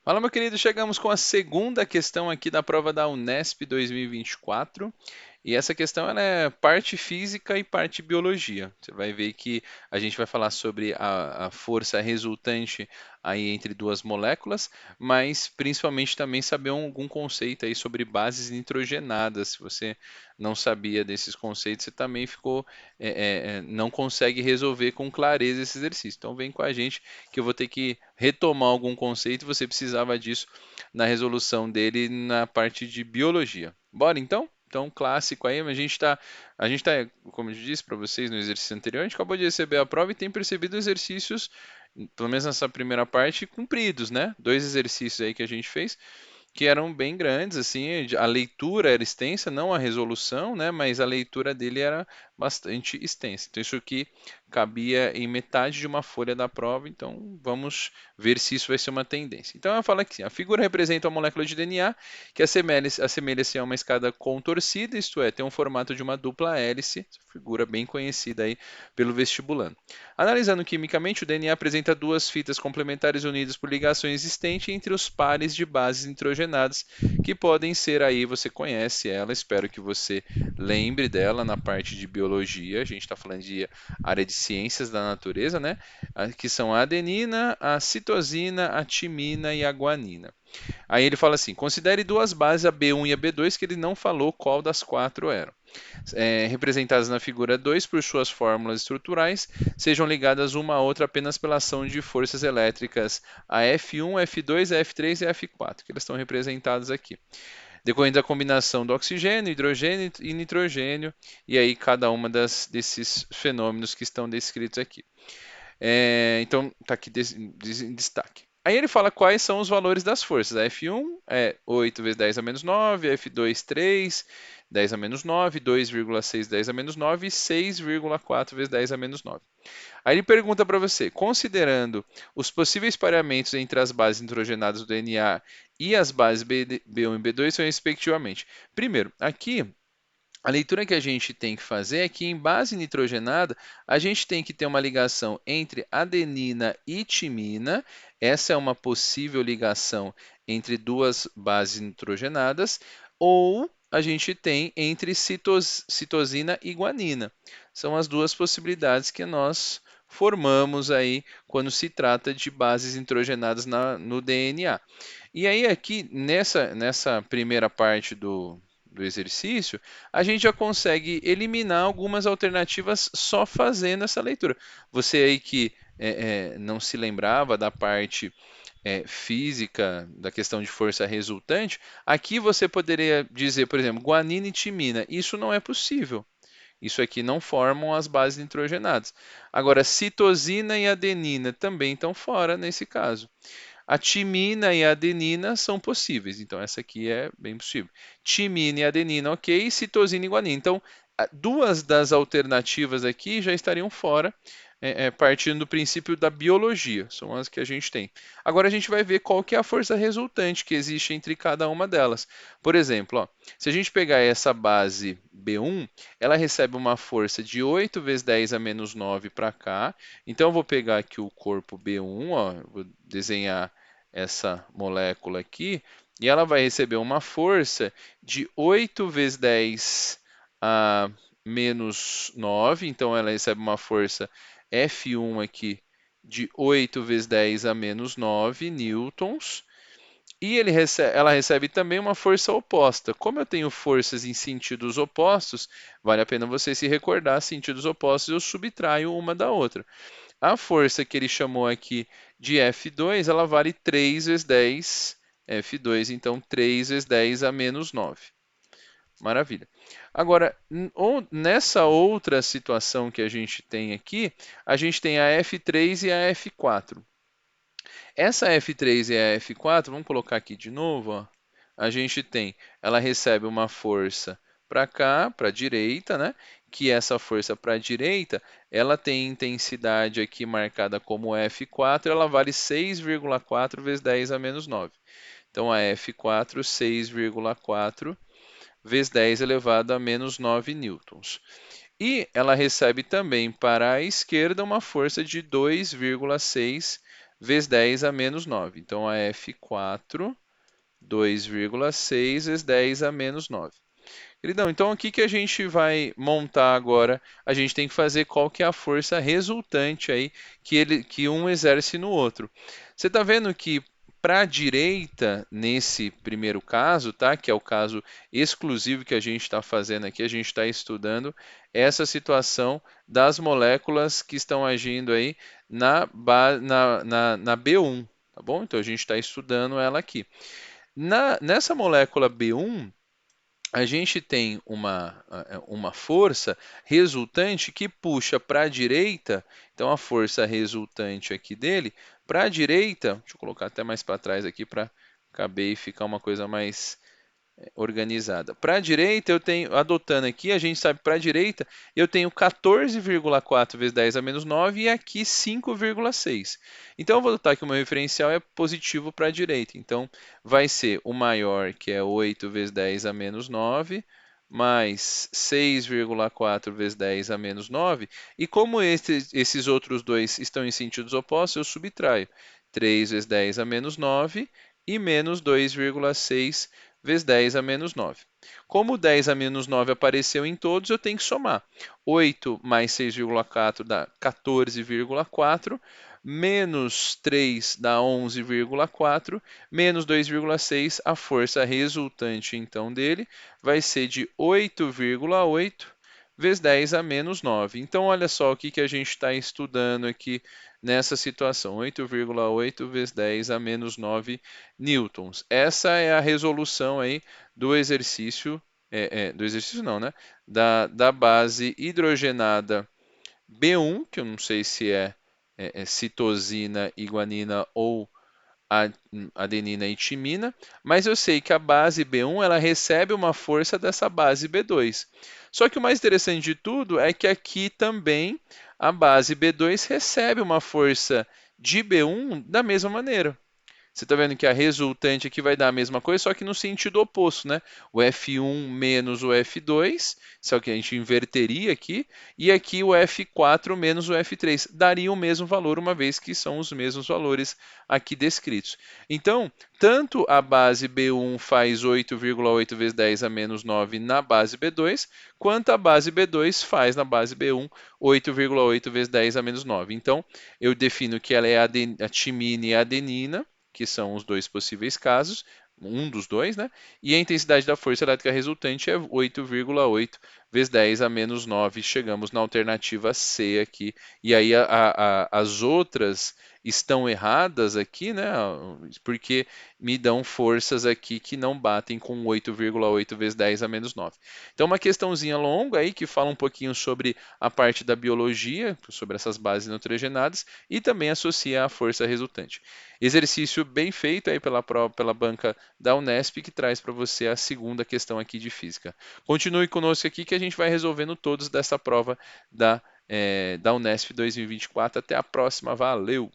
Fala, meu querido, chegamos com a segunda questão aqui da prova da Unesp 2024. E essa questão ela é parte física e parte biologia. Você vai ver que a gente vai falar sobre a força resultante aí entre duas moléculas, mas principalmente também saber algum conceito aí sobre bases nitrogenadas. Se você não sabia desses conceitos, você também ficou, não consegue resolver com clareza esse exercício. Então vem com a gente que eu vou ter que retomar algum conceito e você precisava disso na resolução dele na parte de biologia. Bora então? Então, clássico aí, a gente tá, como eu disse para vocês no exercício anterior, a gente acabou de receber a prova e tem percebido exercícios, pelo menos nessa primeira parte, cumpridos, né? Dois exercícios aí que a gente fez, que eram bem grandes, assim, a leitura era extensa, não a resolução, né, mas a leitura dele era bastante extensa. Então isso aqui cabia em metade de uma folha da prova, então vamos ver se isso vai ser uma tendência. Então ela fala que a figura representa uma molécula de DNA que assemelha-se a uma escada contorcida, isto é, tem um formato de uma dupla hélice, figura bem conhecida aí pelo vestibulando. Analisando quimicamente, o DNA apresenta duas fitas complementares unidas por ligação existente entre os pares de bases nitrogenadas, que podem ser aí, você conhece ela, espero que você lembre dela na parte de biologia, a gente está falando de área de ciências da natureza, né? Que são a adenina, a citosina, a timina e a guanina. Aí ele fala assim: considere duas bases, a B1 e a B2, que ele não falou qual das quatro eram representadas na figura 2 por suas fórmulas estruturais, sejam ligadas uma à outra apenas pela ação de forças elétricas a F1, F2, F3 e F4, que elas estão representadas aqui. Decorrente da combinação do oxigênio, hidrogênio e nitrogênio, e aí cada uma desses fenômenos que estão descritos aqui. Então, está aqui em destaque. Aí ele fala quais são os valores das forças. A F1 é 8 vezes 10 a menos 9, F2 3, 10 a menos 9, 2,6 10 a menos 9 e 6,4 vezes 10 a menos 9. Aí ele pergunta para você, considerando os possíveis pareamentos entre as bases nitrogenadas do DNA e as bases B1 e B2 são respectivamente. Primeiro, aqui a leitura que a gente tem que fazer é que em base nitrogenada, a gente tem que ter uma ligação entre adenina e timina. Essa é uma possível ligação entre duas bases nitrogenadas, ou a gente tem entre citosina e guanina. São as duas possibilidades que nós formamos aí quando se trata de bases nitrogenadas no DNA. E aí aqui nessa primeira parte do exercício, a gente já consegue eliminar algumas alternativas só fazendo essa leitura. Você aí que não se lembrava da parte física, da questão de força resultante, aqui você poderia dizer, por exemplo, guanina e timina. Isso não é possível. Isso aqui não formam as bases nitrogenadas. Agora, citosina e adenina também estão fora nesse caso. A timina e a adenina são possíveis, então essa aqui é bem possível. Timina e adenina, ok, citosina e guanina. Então, duas das alternativas aqui já estariam fora, partindo do princípio da biologia, são as que a gente tem. Agora a gente vai ver qual que é a força resultante que existe entre cada uma delas. Por exemplo, ó, se a gente pegar essa base B1, ela recebe uma força de 8 vezes 10 a menos 9 para cá. Então eu vou pegar aqui o corpo B1, ó, vou desenhar essa molécula aqui, e ela vai receber uma força de 8 vezes 10 a menos 9, então ela recebe uma força F1 aqui de 8 vezes 10 a menos 9 newtons, e ela recebe também uma força oposta. Como eu tenho forças em sentidos opostos, vale a pena você se recordar, sentidos opostos eu subtraio uma da outra. A força que ele chamou aqui de F2, ela vale 3 vezes 10 F2, então 3 vezes 10 a menos 9. Maravilha. Agora, nessa outra situação que a gente tem aqui, a gente tem a F3 e a F4. Essa F3 e a F4, vamos colocar aqui de novo, ó. A gente tem, ela recebe uma força para cá, para a direita, né? Que essa força para a direita, ela tem intensidade aqui marcada como F4, ela vale 6,4 vezes 10 a menos 9. Então, a F4, 6,4 vezes 10 elevado a menos 9 newtons. E ela recebe também para a esquerda uma força de 2,6 vezes 10 a menos 9. Então, a F4, 2,6 vezes 10 a menos 9. Queridão, então o que que a gente vai montar agora? A gente tem que fazer qual que é a força resultante aí que um exerce no outro. Você está vendo que para a direita, nesse primeiro caso, tá? Que é o caso exclusivo que a gente está fazendo aqui, a gente está estudando essa situação das moléculas que estão agindo aí na B1, tá bom? Então a gente está estudando ela aqui. Nessa molécula B1, a gente tem uma força resultante que puxa para a direita, então a força resultante aqui dele, para a direita, deixa eu colocar até mais para trás aqui para caber e ficar uma coisa mais organizada. Para a direita, eu tenho, adotando aqui, a gente sabe para a direita, eu tenho 14,4 vezes 10 a menos 9 e aqui 5,6. Então, eu vou adotar que o meu referencial é positivo para a direita. Então, vai ser o maior, que é 8 vezes 10 a menos 9, mais 6,4 vezes 10 a menos 9. E como esses outros dois estão em sentidos opostos, eu subtraio 3 vezes 10 a menos 9 e menos 2,6 vezes 10 a menos 9. Como 10 a menos 9 apareceu em todos, eu tenho que somar. 8 mais 6,4 dá 14,4, menos 3 dá 11,4, menos 2,6, a força resultante então dele vai ser de 8,8 vezes 10 a menos 9. Então, olha só o que, que a gente está estudando aqui nessa situação, 8,8 vezes 10 a menos 9 newtons. Essa é a resolução aí do exercício, do exercício não, né? Da base hidrogenada B1, que eu não sei se é citosina, guanina ou adenina e timina, mas eu sei que a base B1 ela recebe uma força dessa base B2. Só que o mais interessante de tudo é que aqui também a base B2 recebe uma força de B1 da mesma maneira. Você está vendo que a resultante aqui vai dar a mesma coisa, só que no sentido oposto, né? O F1 menos o F2, só que a gente inverteria aqui, e aqui o F4 menos o F3. Daria o mesmo valor, uma vez que são os mesmos valores aqui descritos. Então, tanto a base B1 faz 8,8 vezes 10 a menos 9 na base B2, quanto a base B2 faz na base B1 8,8 vezes 10 a menos 9. Então, eu defino que ela é a timina e a adenina, que são os dois possíveis casos, um dos dois, né? E a intensidade da força elétrica resultante é 8,8 vezes 10 a menos 9. Chegamos na alternativa C aqui. E aí as outras estão erradas aqui, né? Porque me dão forças aqui que não batem com 8,8 vezes 10 a menos 9. Então, uma questãozinha longa aí que fala um pouquinho sobre a parte da biologia, sobre essas bases nitrogenadas, e também associa a força resultante. Exercício bem feito aí pela banca da Unesp, que traz para você a segunda questão aqui de física. Continue conosco aqui que a gente vai resolvendo todos dessa prova da Unesp 2024. Até a próxima, valeu!